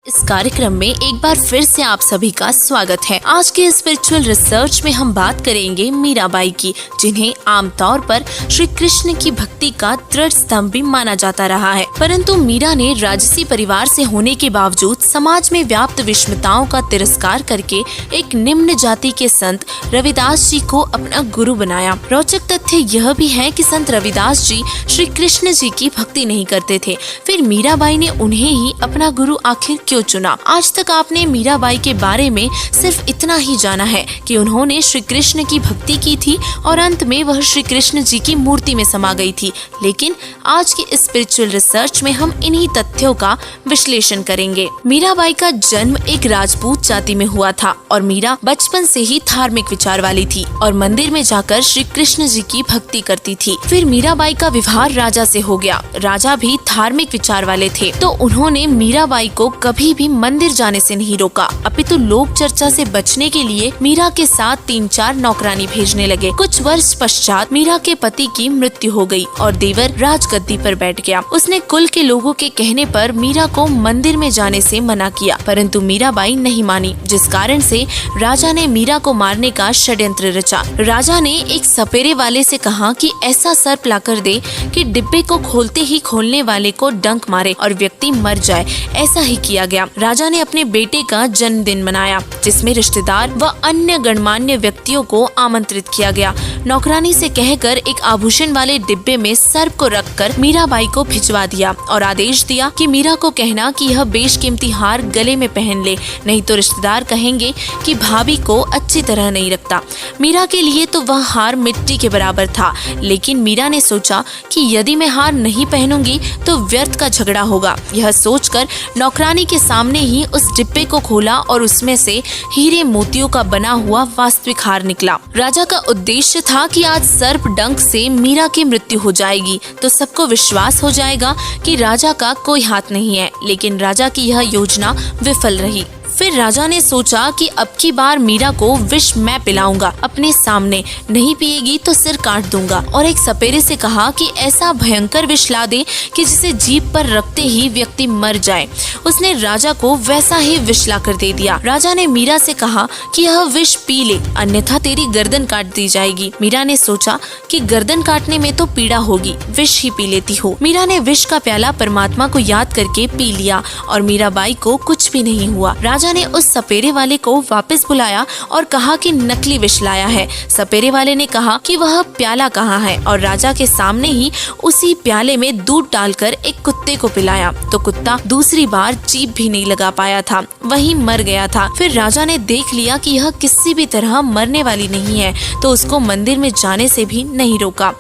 इस कार्यक्रम में एक बार फिर से आप सभी का स्वागत है। आज के स्पिरिचुअल रिसर्च में हम बात करेंगे मीराबाई की, जिन्हें आमतौर पर श्री कृष्ण की भक्ति का दृढ़ स्तंभ भी माना जाता रहा है। परंतु मीरा ने राजसी परिवार से होने के बावजूद समाज में व्याप्त विषमताओं का तिरस्कार करके एक निम्न जाति के संत रविदास जी को अपना गुरु बनाया। रोचक तथ्य यह भी है कि संत रविदास जी श्री कृष्ण जी की भक्ति नहीं करते थे, फिर मीराबाई ने उन्हें ही अपना गुरु आखिर क्यों चुना? आज तक आपने मीराबाई के बारे में सिर्फ इतना ही जाना है कि उन्होंने श्री कृष्ण की भक्ति की थी और अंत में वह श्री कृष्ण जी की मूर्ति में समा गई थी। लेकिन आज के स्पिरिचुअल रिसर्च में हम इन्हीं तथ्यों का विश्लेषण करेंगे। मीराबाई का जन्म एक राजपूत जाति में हुआ था और मीरा बचपन से ही धार्मिक विचार वाली थी और मंदिर में जाकर श्री कृष्ण जी की भक्ति करती थी। फिर मीराबाई का विवाह राजा से हो गया। राजा भी धार्मिक विचार वाले थे, तो उन्होंने मीराबाई को कभी भी मंदिर जाने से नहीं रोका, अपितु लोक चर्चा से बचने के लिए मीरा के साथ 3-4 नौकरानी भेजने लगे। कुछ वर्ष पश्चात मीरा के पति की मृत्यु हो गई और देवर राजगद्दी पर बैठ गया। उसने कुल के लोगों के कहने पर मीरा को मंदिर में जाने से मना किया, परंतु मीराबाई नहीं मानी, जिस कारण से राजा ने मीरा को मारने का षड्यंत्र रचा। राजा ने एक सपेरे वाले से कहा कि ऐसा सर्प लाकर दे कि डिब्बे को खोलते ही खोलने वाले को डंक मारे और व्यक्ति मर जाए। ऐसा ही किया गया। राजा ने अपने बेटे का जन्मदिन मनाया, जिसमें रिश्तेदार व अन्य गणमान्य व्यक्तियों को आमंत्रित किया गया। नौकरानी से कहकर एक आभूषण वाले डिब्बे में सर्प को रखकर मीराबाई को भिजवा दिया और आदेश दिया कि मीरा को कहना कि यह बेशकीमती हार गले में पहन ले, नहीं तो रिश्तेदार कहेंगे कि भाभी को अच्छी तरह नहीं रखता। मीरा के लिए तो वह हार मिट्टी के बराबर था, लेकिन मीरा ने सोचा कि यदि मैं हार नहीं पहनूंगी तो व्यर्थ का झगड़ा होगा। यह सोचकर नौकरानी के सामने ही उस डिब्बे को खोला और उसमें से हीरे मोतियों का बना हुआ वास्तविक हार निकला। राजा का उद्देश्य था कि आज सर्प डंक से मीरा की मृत्यु हो जाएगी तो सबको विश्वास हो जाएगा कि राजा का कोई हाथ नहीं है, लेकिन राजा की यह योजना विफल रही। फिर राजा ने सोचा कि अब की बार मीरा को विष मैं पिलाऊंगा, अपने सामने, नहीं पिएगी तो सिर काट दूंगा, और एक सपेरे से कहा कि ऐसा भयंकर विष ला दे कि जिसे जीभ पर रखते ही व्यक्ति मर जाए। उसने राजा को वैसा ही विष ला कर दे दिया। राजा ने मीरा से कहा कि यह विष पी ले, अन्यथा तेरी गर्दन काट दी जाएगी। मीरा ने सोचा कि गर्दन काटने में तो पीड़ा होगी, विष ही पी लेती हूँ। मीरा ने विष का प्याला परमात्मा को याद करके पी लिया और मीराबाई को कुछ भी नहीं हुआ। राजा ने उस सपेरे वाले को वापस बुलाया और कहा कि नकली विष लाया है। सपेरे वाले ने कहा कि वह प्याला कहाँ है और राजा के सामने ही उसी प्याले में दूध डालकर एक कुत्ते को पिलाया, तो कुत्ता दूसरी बार जीभ भी नहीं लगा पाया था, वहीं मर गया था। फिर राजा ने देख लिया कि यह किसी भी तरह मरने वाली नहीं है, तो उसको मंदिर में जाने से भी नहीं रोका।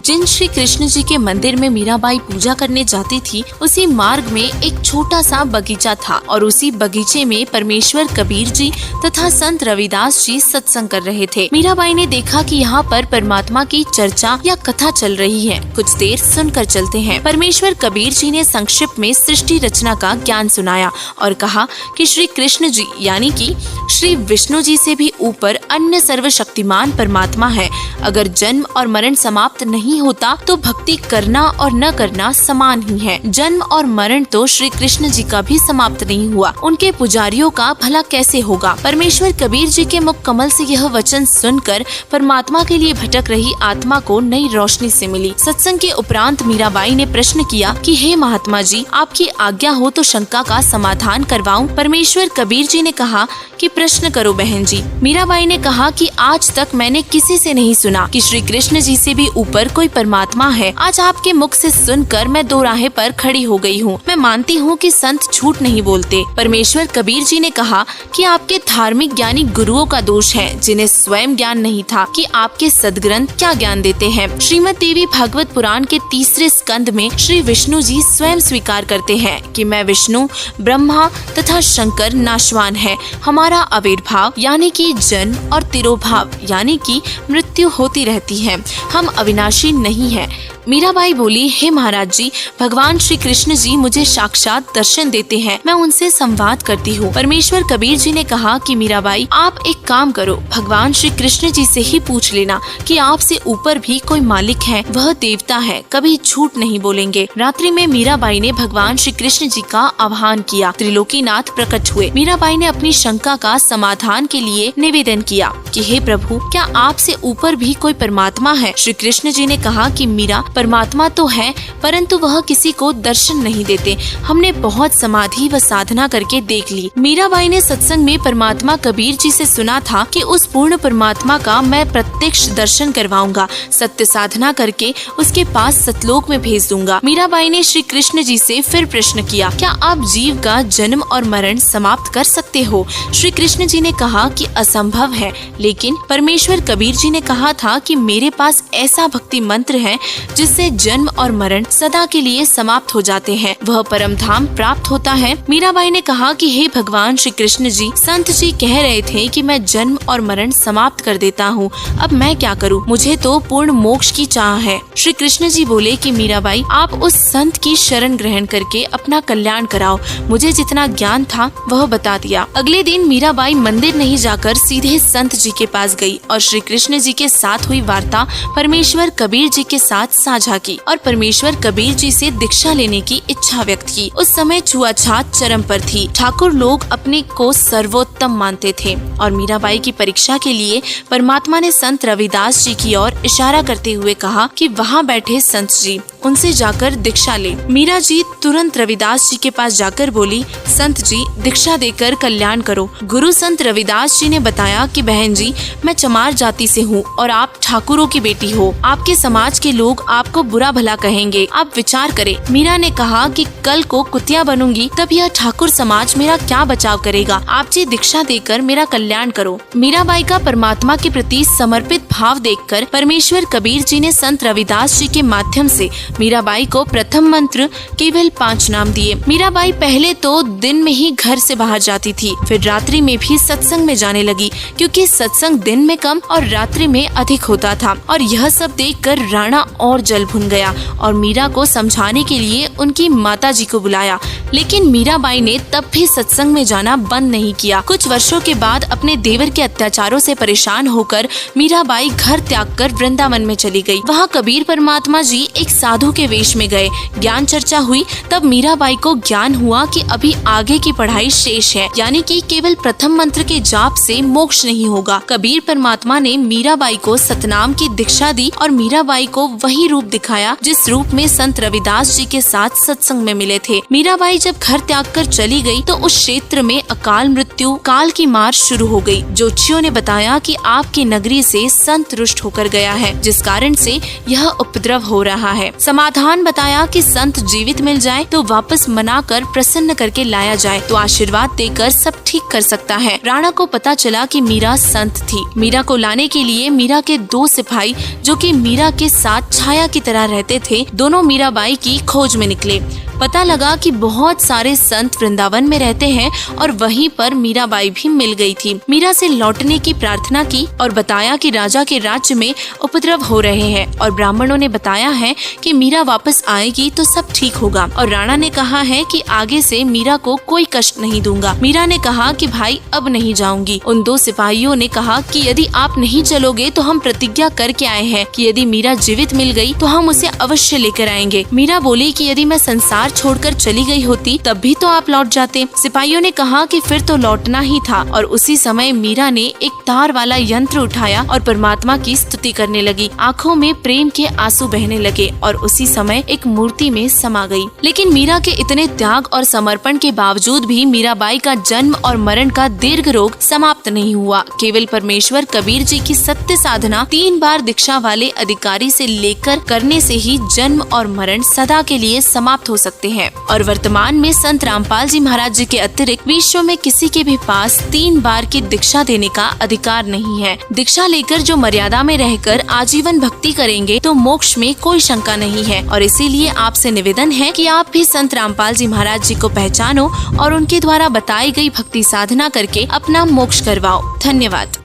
जिन श्री कृष्ण जी के मंदिर में मीराबाई पूजा करने जाती थी, उसी मार्ग में एक छोटा सा बगीचा था और उसी बगीचे में परमेश्वर कबीर जी तथा संत रविदास जी सत्संग कर रहे थे। मीराबाई ने देखा कि यहाँ पर परमात्मा की चर्चा या कथा चल रही है, कुछ देर सुनकर चलते हैं। परमेश्वर कबीर जी ने संक्षिप्त में सृष्टि रचना का ज्ञान सुनाया और कहा कि श्री कृष्ण जी यानी कि श्री विष्णु जी से भी ऊपर अन्य सर्वशक्तिमान परमात्मा है। अगर जन्म और मरण समाप्त नहीं होता तो भक्ति करना और न करना समान ही है। जन्म और मरण तो श्री कृष्ण जी का भी समाप्त नहीं हुआ, उनके पुजारियों का भला कैसे होगा? परमेश्वर कबीर जी के मुख कमल से यह वचन सुनकर परमात्मा के लिए भटक रही आत्मा को नई रोशनी से मिली। सत्संग के उपरांत मीराबाई ने प्रश्न किया कि हे महात्मा जी, आपकी आज्ञा हो तो शंका का समाधान करवाऊं? परमेश्वर कबीर जी ने कहा कि प्रश्न करो बहन जी। मीराबाई ने कहा कि आज तक मैंने किसी से नहीं सुना कि श्री कृष्ण जी से भी ऊपर कोई परमात्मा है। आज आपके मुख से सुनकर मैं दो राहे पर खड़ी हो गई हूँ। मैं मानती हूँ कि संत झूठ नहीं बोलते। परमेश्वर कबीर जी ने कहा कि आपके धार्मिक ज्ञानी गुरुओं का दोष है, जिन्हें स्वयं ज्ञान नहीं था कि आपके सदग्रंथ क्या ज्ञान देते हैं। श्रीमद् देवी भागवत पुराण के 3 स्कंद में श्री विष्णु जी स्वयं स्वीकार करते हैं कि मैं विष्णु, ब्रह्मा तथा शंकर नाशवान है, हमारा हमारा आविर्भाव यानी कि जन्म और तिरोभाव यानी कि मृत्यु होती रहती है। हम अविनाशी नहीं है। मीराबाई बोली, हे महाराज जी, भगवान श्री कृष्ण जी मुझे साक्षात दर्शन देते हैं, मैं उनसे संवाद करती हूँ। परमेश्वर कबीर जी ने कहा कि मीराबाई, आप एक काम करो, भगवान श्री कृष्ण जी से ही पूछ लेना कि आपसे ऊपर भी कोई मालिक है, वह देवता है, कभी झूठ नहीं बोलेंगे। रात्रि में मीराबाई ने भगवान श्री कृष्ण जी का आह्वान किया। त्रिलोकीनाथ प्रकट हुए। मीराबाई ने अपनी शंका का समाधान के लिए निवेदन किया कि हे प्रभु, क्या आपसे ऊपर भी कोई परमात्मा है? श्री कृष्ण जी ने कहा कि मीरा, परमात्मा तो है, परंतु वह किसी को दर्शन नहीं देते। हमने बहुत समाधि व साधना करके देख ली। मीराबाई ने सत्संग में परमात्मा कबीर जी से सुना था कि उस पूर्ण परमात्मा का मैं प्रत्यक्ष दर्शन करवाऊंगा, सत्य साधना करके उसके पास सतलोक में भेज दूंगा। मीराबाई ने श्री कृष्ण जी से फिर प्रश्न किया, क्या आप जीव का जन्म और मरण समाप्त कर सकते हो? श्री कृष्ण जी ने कहा कि असंभव है, लेकिन परमेश्वर कबीर जी ने कहा था कि मेरे पास ऐसा भक्ति मंत्र है जिससे जन्म और मरण सदा के लिए समाप्त हो जाते हैं, वह परम धाम प्राप्त होता है। मीराबाई ने कहा कि हे भगवान श्री कृष्ण जी, संत जी कह रहे थे कि मैं जन्म और मरण समाप्त कर देता हूँ, अब मैं क्या करूँ? मुझे तो पूर्ण मोक्ष की चाह है। श्री कृष्ण जी बोले कि मीराबाई, आप उस संत की शरण ग्रहण करके अपना कल्याण कराओ। मुझे जितना ज्ञान था वह बता दिया। अगले दिन मीराबाई मंदिर नहीं जाकर सीधे संत जी के पास गई और श्री कृष्ण जी के साथ हुई वार्ता परमेश्वर कबीर जी के साथ साझा की और परमेश्वर कबीर जी से दीक्षा लेने की इच्छा व्यक्त की। उस समय छुआछात चरम पर थी। ठाकुर लोग अपने को सर्वोत्तम मानते थे और मीराबाई की परीक्षा के लिए परमात्मा ने संत रविदास जी की ओर इशारा करते हुए कहा कि वहाँ बैठे संत जी, उनसे जाकर दीक्षा ले। मीरा जी तुरंत रविदास जी के पास जाकर बोली, संत जी, दीक्षा देकर कल्याण करो। गुरु संत रविदास जी ने बताया कि बहन जी, मैं चमार जाति से हूँ और आप ठाकुरों की बेटी हो। आपके समाज के लोग आपको बुरा भला कहेंगे, आप विचार करें। मीरा ने कहा कि कल को कुतिया बनूंगी तब यह ठाकुर समाज मेरा क्या बचाव करेगा? आप जी दीक्षा देकर मेरा कल्याण करो। मीराबाई का परमात्मा के प्रति समर्पित भाव देखकर परमेश्वर कबीर जी ने संत रविदास जी के माध्यम से मीराबाई को प्रथम मंत्र केवल 5 नाम दिए। मीराबाई पहले तो दिन में ही घर से बाहर जाती थी, फिर रात्रि में भी सत्संग में जाने लगी, क्योंकि सत्संग दिन में कम और रात्रि में अधिक होता था। और यह सब देखकर राणा और जल भुन गया और मीरा को समझाने के लिए उनकी माता जी को बुलाया, लेकिन मीराबाई ने तब भी सत्संग में जाना बंद नहीं किया। कुछ वर्षों के बाद अपने देवर के अत्याचारों से परेशान होकर मीराबाई घर त्याग कर वृंदावन में चली गई। वहाँ कबीर परमात्मा जी एक साधु के वेश में गए। ज्ञान चर्चा हुई, तब मीराबाई को ज्ञान हुआ कि अभी आगे की पढ़ाई शेष है, यानी कि केवल प्रथम मंत्र के जाप से मोक्ष नहीं होगा। कबीर परमात्मा ने मीराबाई को सतनाम की दीक्षा दी और मीराबाई को वही रूप दिखाया जिस रूप में संत रविदास जी के साथ सत्संग में मिले थे। मीराबाई जब घर त्याग कर चली गई तो उस क्षेत्र में अकाल मृत्यु, काल की मार शुरू हो गई। ज्योतिषियों ने बताया कि आपकी नगरी से संत रुष्ट होकर गया है, जिस कारण से यह उपद्रव हो रहा है। समाधान बताया कि संत जीवित मिल जाए तो वापस मनाकर प्रसन्न करके लाया जाए तो आशीर्वाद देकर सब ठीक कर सकता है। राणा को पता चला कि मीरा संत थी। मीरा को लाने के लिए मीरा के 2 सिपाही, जो कि मीरा के साथ छाया की तरह रहते थे, दोनों मीराबाई की खोज में निकले। पता लगा कि बहुत सारे संत वृंदावन में रहते हैं और वहीं पर मीराबाई भी मिल गई थी। मीरा से लौटने की प्रार्थना की और बताया कि राजा के राज्य में उपद्रव हो रहे हैं और ब्राह्मणों ने बताया है कि मीरा वापस आएगी तो सब ठीक होगा। और राणा ने कहा है कि आगे से मीरा को कोई कष्ट नहीं दूंगा। मीरा ने कहा कि भाई अब नहीं जाऊंगी। उन 2 सिपाहियों ने कहा कि यदि आप नहीं चलोगे तो हम प्रतिज्ञा करके आए हैं कि यदि मीरा जीवित मिल गई तो हम उसे अवश्य लेकर आएंगे। मीरा बोली कि यदि मैं संसार छोड़कर चली गई होती तब भी तो आप लौट जाते। सिपाहियों ने कहा कि फिर तो लौटना ही था और उसी समय मीरा ने एक तार वाला यंत्र उठाया और परमात्मा की स्तुति करने लगी। आंखों में प्रेम के आंसू बहने लगे और उसी समय एक मूर्ति में समा गई। लेकिन मीरा के इतने त्याग और समर्पण के बावजूद भी मीराबाई का जन्म और मरण का दीर्घ रोग समाप्त नहीं हुआ। केवल परमेश्वर कबीर जी की सत्य साधना 3 बार दीक्षा वाले अधिकारी से लेकर करने से ही जन्म और मरण सदा के लिए समाप्त हो सकता सकते हैं। और वर्तमान में संत रामपाल जी महाराज जी के अतिरिक्त विश्व में किसी के भी पास 3 बार की दीक्षा देने का अधिकार नहीं है। दीक्षा लेकर जो मर्यादा में रहकर आजीवन भक्ति करेंगे तो मोक्ष में कोई शंका नहीं है। और इसीलिए आपसे निवेदन है कि आप भी संत रामपाल जी महाराज जी को पहचानो और उनके द्वारा बताई गई भक्ति साधना करके अपना मोक्ष करवाओ। धन्यवाद।